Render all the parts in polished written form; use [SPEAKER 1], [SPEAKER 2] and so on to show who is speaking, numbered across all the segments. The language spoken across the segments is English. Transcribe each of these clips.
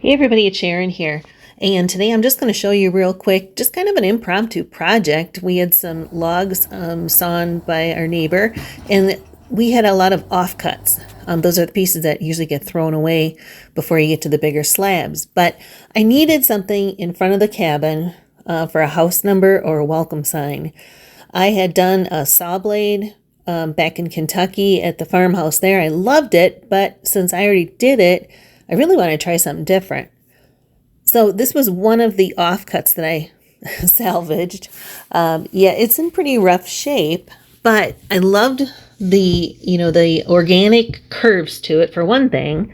[SPEAKER 1] Hey everybody, it's Sharon here. And today I'm just going to show you real quick, just kind of an impromptu project. We had some logs sawn by our neighbor, and we had a lot of offcuts. Those are the pieces that usually get thrown away before you get to the bigger slabs. But I needed something in front of the cabin for a house number or a welcome sign. I had done a saw blade back in Kentucky at the farmhouse there. I loved it, but since I already did it, I really want to try something different. So this was one of the offcuts that I salvaged. Yeah, it's in pretty rough shape, but I loved the organic curves to it for one thing.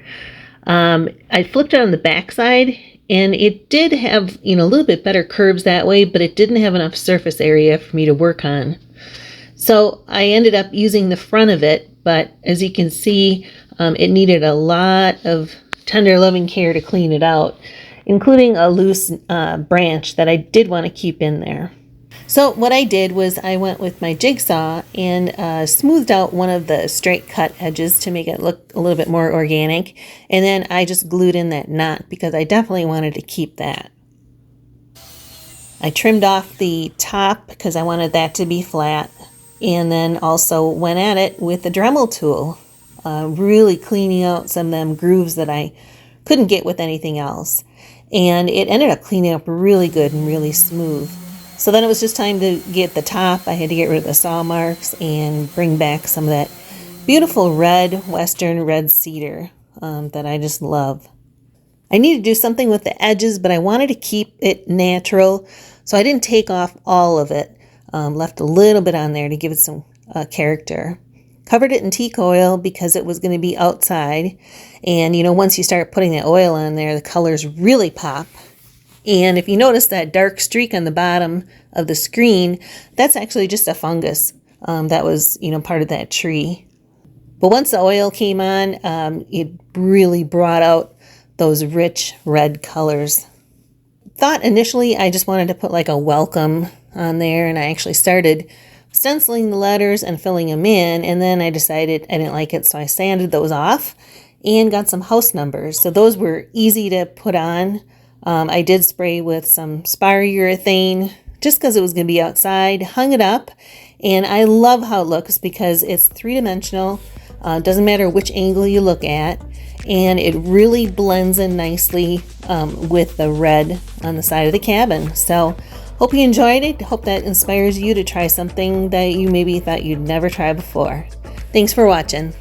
[SPEAKER 1] I flipped it on the backside and it did have, a little bit better curves that way, but it didn't have enough surface area for me to work on. So I ended up using the front of it, but as you can see, it needed a lot of tender loving care to clean it out, including a loose branch that I did want to keep in there. So what I did was I went with my jigsaw and smoothed out one of the straight cut edges to make it look a little bit more organic, and then I just glued in that knot because I definitely wanted to keep that. I trimmed off the top because I wanted that to be flat, and then also went at it with the Dremel tool, really cleaning out some of them grooves that I couldn't get with anything else. And it ended up cleaning up really good and really smooth. So then it was just time to get the top. I had to get rid of the saw marks and bring back some of that beautiful Western red cedar that I just love. I needed to do something with the edges, but I wanted to keep it natural, so I didn't take off all of it. Left a little bit on there to give it some character. Covered it in teak oil because it was going to be outside. And, once you start putting that oil on there, the colors really pop. And if you notice that dark streak on the bottom of the screen, that's actually just a fungus that was, part of that tree. But once the oil came on, it really brought out those rich red colors. Thought initially I just wanted to put like a welcome on there, and I actually started stenciling the letters and filling them in, and then I decided I didn't like it, so I sanded those off and got some house numbers. So those were easy to put on. I did spray with some spar urethane just because it was going to be outside, hung it up, and I love how it looks because it's three-dimensional. Doesn't matter which angle you look at, and it really blends in nicely with the red on the side of the cabin. So hope you enjoyed it. Hope that inspires you to try something that you maybe thought you'd never try before. Thanks for watching.